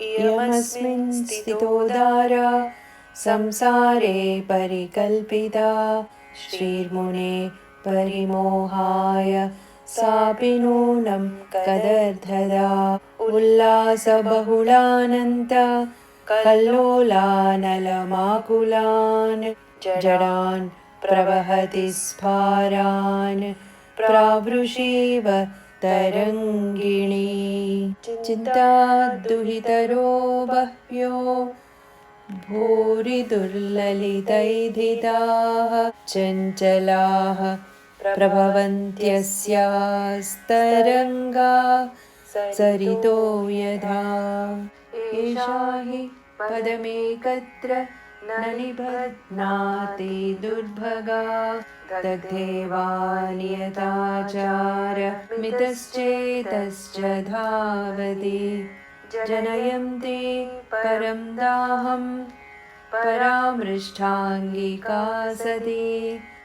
इयमस्मिन् स्थितोदारा संसारे परिकल्पिता श्रीर्मुने परिमोहाय सापि नूनं कदर्थदा उल्लासबहुलानन्त कल्लोलानलमाकुलान् जडान् प्रवहति स्फारान् प्रावृषीव तरङ्गिणी चिन्ताद्दुहितरो बह्व्यो भूरिदुर्ललितैधिताः चञ्चलाः प्रभवन्त्यस्यास्तरङ्गा सरितो यथा एषा हि पदमेकत्र न निबध्नाति दुर्भगा दग्धेवा नियताचारमितश्चेतश्च धावति जनयन्ति परं दाहं परामृष्टाङ्गिका सती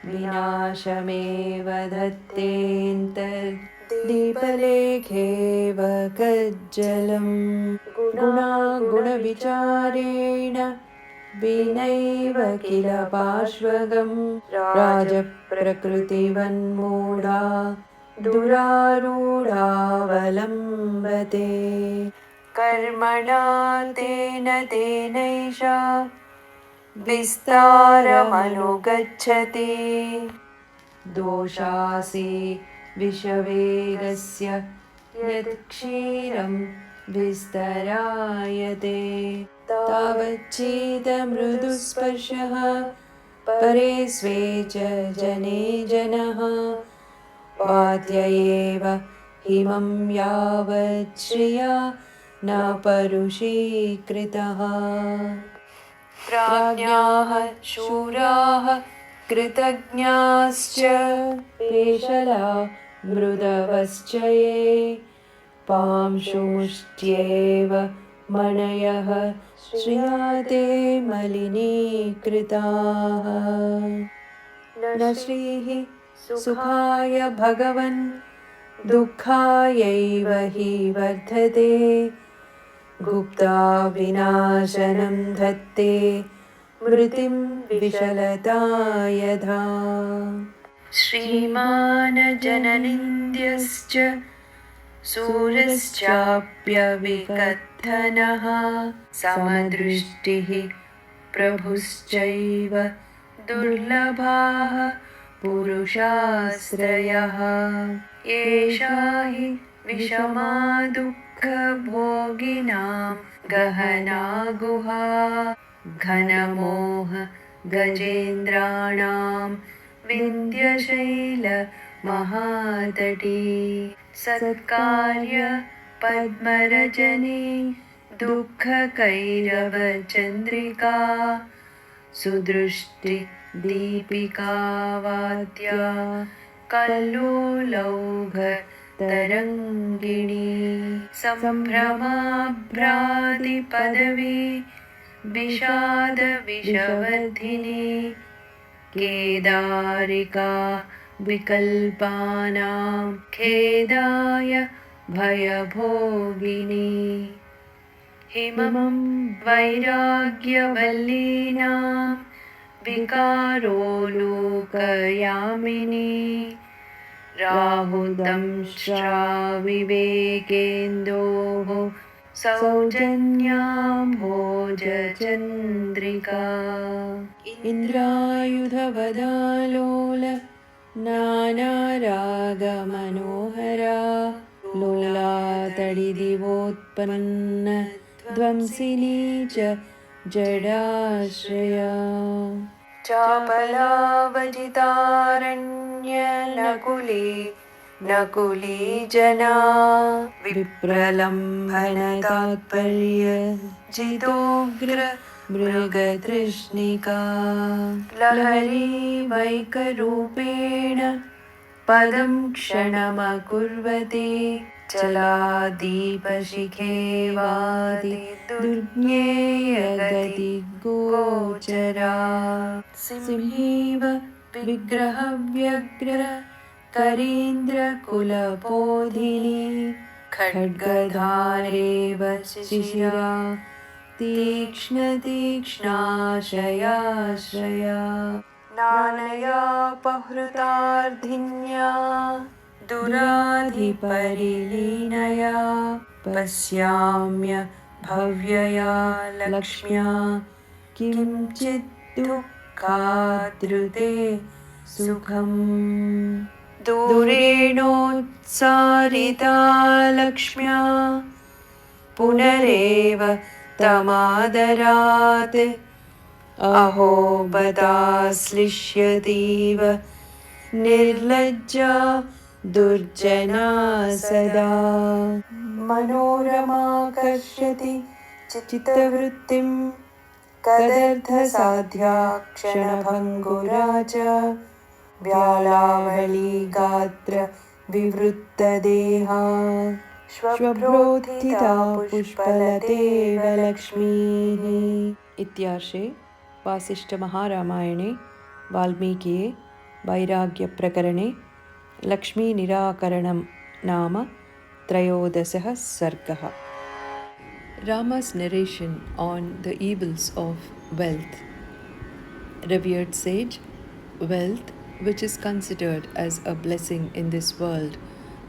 विनाशमेव धत्तेऽन्तर्दीपलेखेव कज्जलम् गुणागुणविचारेण विनैव किल पार्श्वगं राजप्रकृतिवन्मूढा दुरारूढावलम्बते कर्मणा तेन तेनैषा विस्तारमनुगच्छति दोषासि विषवेगस्य यत् क्षीरं विस्तरायते तावच्चेदमृदुस्पर्शः परे स्वे च जने जनः वाद्य एव हिमं यावत् श्रिया न परुषीकृतः प्राज्ञाः शूराः कृतज्ञाश्च पेशला मृदवश्च ये पांशुमुष्ट्येव मणयः श्रिया ते मलिनीकृताः न श्रीः सुखाय भगवन् दुःखायैव हि वर्धते गुप्ता विनाशनं धत्ते मृतिं विशलता यथा श्रीमान् जननिन्द्यश्च सूरश्चाप्यविकथनः समदृष्टिः प्रभुश्चैव दुर्लभाः पुरुषाश्रयः एषा हि विषमा दुःखभोगिनां गहना गुहा घनमोह गजेन्द्राणां विन्ध्यशैलमहातटी सत्कार्य पद्मरजनी दुःखकैरवचन्द्रिका सुदृष्टि दीपिका वाद्या कल्लोलौघ तरङ्गिणी सम्भ्रमाभ्रादिपदवी विषाद विषवर्धिनी केदारिका विकल्पानां खेदाय भयभोगिनी हिमं वैराग्यवल्लीनां विकारोलोकयामिनी राहुदंष्ट्राविवेकेन्दोः सौजन्याम्भोजचन्द्रिका इन्द्रायुधवदालोल नानारागमनोहरा लोलातडिदिवोत्पन्न ध्वंसिनी च जडाश्रया चापलावजितारण्यनकुली नकुली जना विप्रलम्भनतात्पर्य जितोग्र मृगतृष्णिका लहरी वैकरूपेण पदं क्षणमकुर्वती चलादीपशिखे वादि दुर्ज्ञेयगतिगोचरा सिंहीव विग्रहव्यग्र करीन्द्रकुलबोधिनी खड्गधारेव शिशिरा तीक्ष्णतीक्ष्णाशयाश्रया नानयापहृतार्धिन्या दुराधिपरिलीनया पश्याम्य भव्यया लक्ष्म्या किञ्चित् दुःखाद्रुते सुखम् दूरेणोत्सारिता लक्ष्म्या पुनरेव तमादरात् अहो बदाश्लिष्यतीव निर्लज्जा दुर्जना सदा मनोरमाकर्षति चित्तवृत्तिं कदर्थसाध्या क्षणभङ्गुरा च व्यालावली गात्र विवृत्तदेहा श्वभ्रोत्थिता पुष्पलतेव लक्ष्मीः। इत्यार्षे वासिष्ठमहारामायणे वाल्मीकिये वैराग्यप्रकरणे लक्ष्मीनिराकरणं नाम त्रयोदशः सर्गः। Rama's narration on the evils of wealth. Revered sage, wealth, which is considered as a blessing in this world,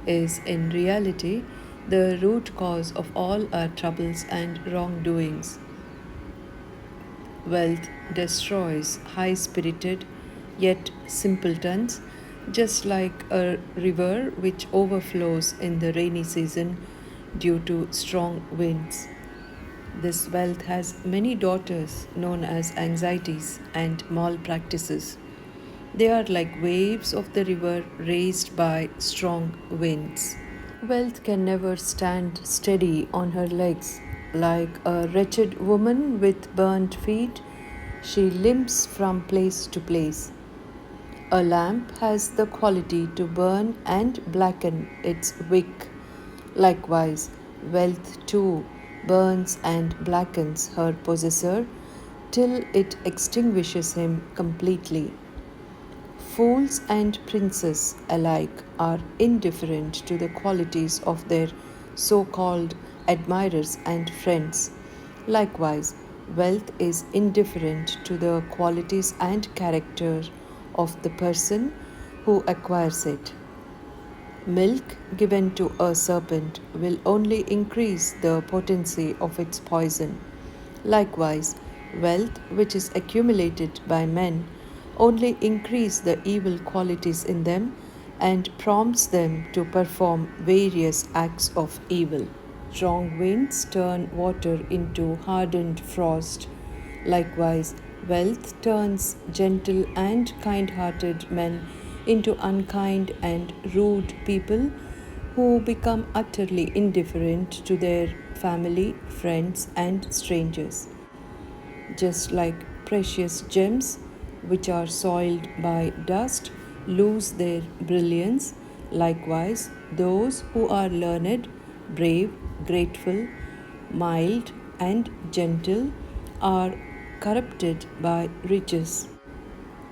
is in reality the root cause of all our troubles and wrongdoings. Wealth destroys high-spirited yet simpletons, just like a river which overflows in the rainy season due to strong winds. This wealth has many daughters known as anxieties and malpractices. They are like waves of the river raised by strong winds. Wealth can never stand steady on her legs. Like a wretched woman with burnt feet, she limps from place to place. A lamp has the quality to burn and blacken its wick. Likewise, wealth too burns and blackens her possessor till it extinguishes him completely. Fools and princes alike are indifferent to the qualities of their so-called admirers and friends. Likewise, wealth is indifferent to the qualities and character of the person who acquires it. Milk given to a serpent will only increase the potency of its poison. Likewise, wealth which is accumulated by men only increase the evil qualities in them and prompts them to perform various acts of evil. Strong winds turn water into hardened frost. Likewise, wealth turns gentle and kind-hearted men into unkind and rude people who become utterly indifferent to their family, friends, and strangers. Just like precious gems, which are soiled by dust, lose their brilliance, likewise, those who are learned, brave, grateful, mild, and gentle are corrupted by riches.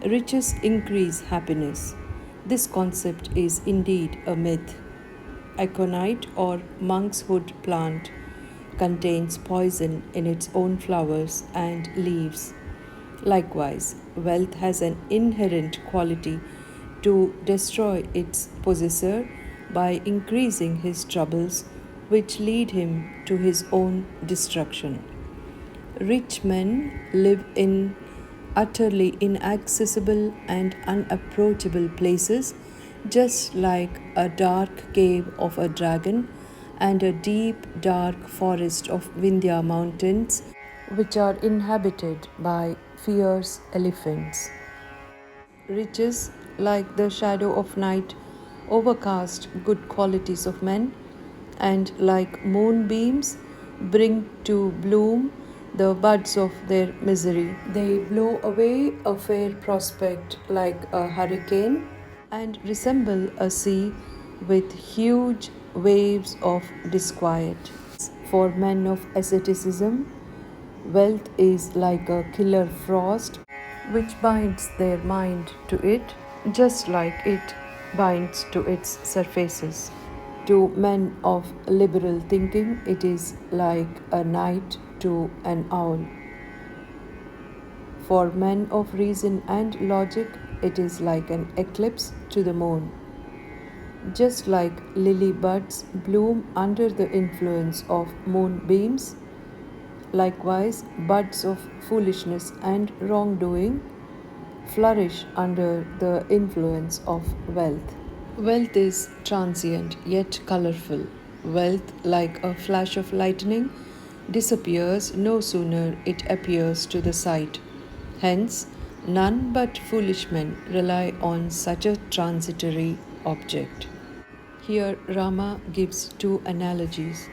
Riches increase happiness. This concept is indeed a myth. Aconite or monkshood plant contains poison in its own flowers and leaves. Likewise, wealth has an inherent quality to destroy its possessor by increasing his troubles, which lead him to his own destruction. Rich men live in utterly inaccessible and unapproachable places, just like a dark cave of a dragon and a deep dark forest of Vindhya mountains, which are inhabited by fierce elephants. Riches, like the shadow of night, overcast good qualities of men, and like moonbeams, bring to bloom the buds of their misery. They blow away a fair prospect like a hurricane and resemble a sea with huge waves of disquiet. For men of asceticism, wealth is like a killer frost which binds their mind to it, just like it binds to its surfaces. To men of liberal thinking, it is like a night to an owl. For men of reason and logic, it is like an eclipse to the moon. Just like lily buds bloom under the influence of moonbeams, likewise buds of foolishness and wrongdoing flourish under the influence of wealth. Wealth is transient yet colorful. Wealth, like a flash of lightning, disappears no sooner it appears to the sight. Hence, none but foolish men rely on such a transitory object. Here, Rama gives two analogies.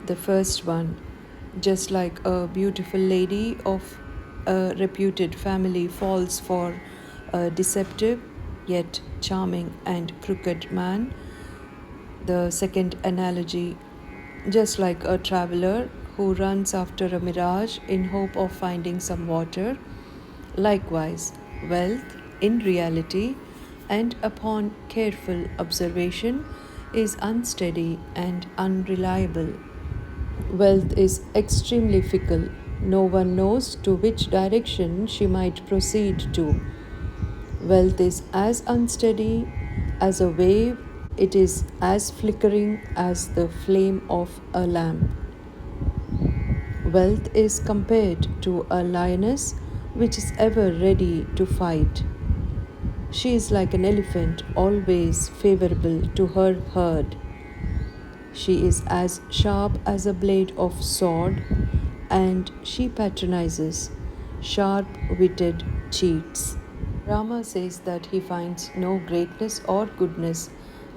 The first one, just like a beautiful lady of a reputed family falls for a deceptive yet charming and crooked man. The second analogy, just like a traveler who runs after a mirage in hope of finding some water. Likewise, wealth in reality and upon careful observation is unsteady and unreliable. Wealth is extremely fickle. No one knows to which direction she might proceed to. Wealth is as unsteady as a wave, it is as flickering as the flame of a lamp. Wealth is compared to a lioness which is ever ready to fight. She is like an elephant, always favorable to her herd. She is as sharp as a blade of sword, and she patronizes sharp-witted cheats. Rama says that he finds no greatness or goodness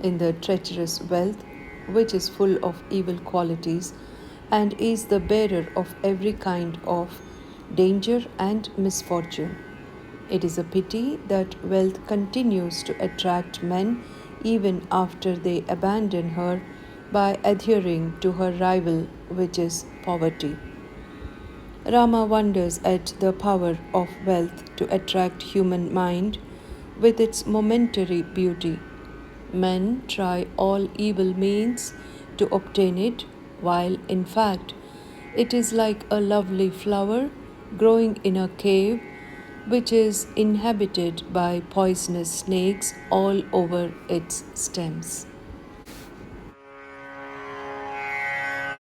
in the treacherous wealth, which is full of evil qualities and is the bearer of every kind of danger and misfortune. It is a pity that wealth continues to attract men even after they abandon her by adhering to her rival, which is poverty. Rama wonders at the power of wealth to attract human mind with its momentary beauty. Men try all evil means to obtain it, while in fact it is like a lovely flower growing in a cave which is inhabited by poisonous snakes all over its stems.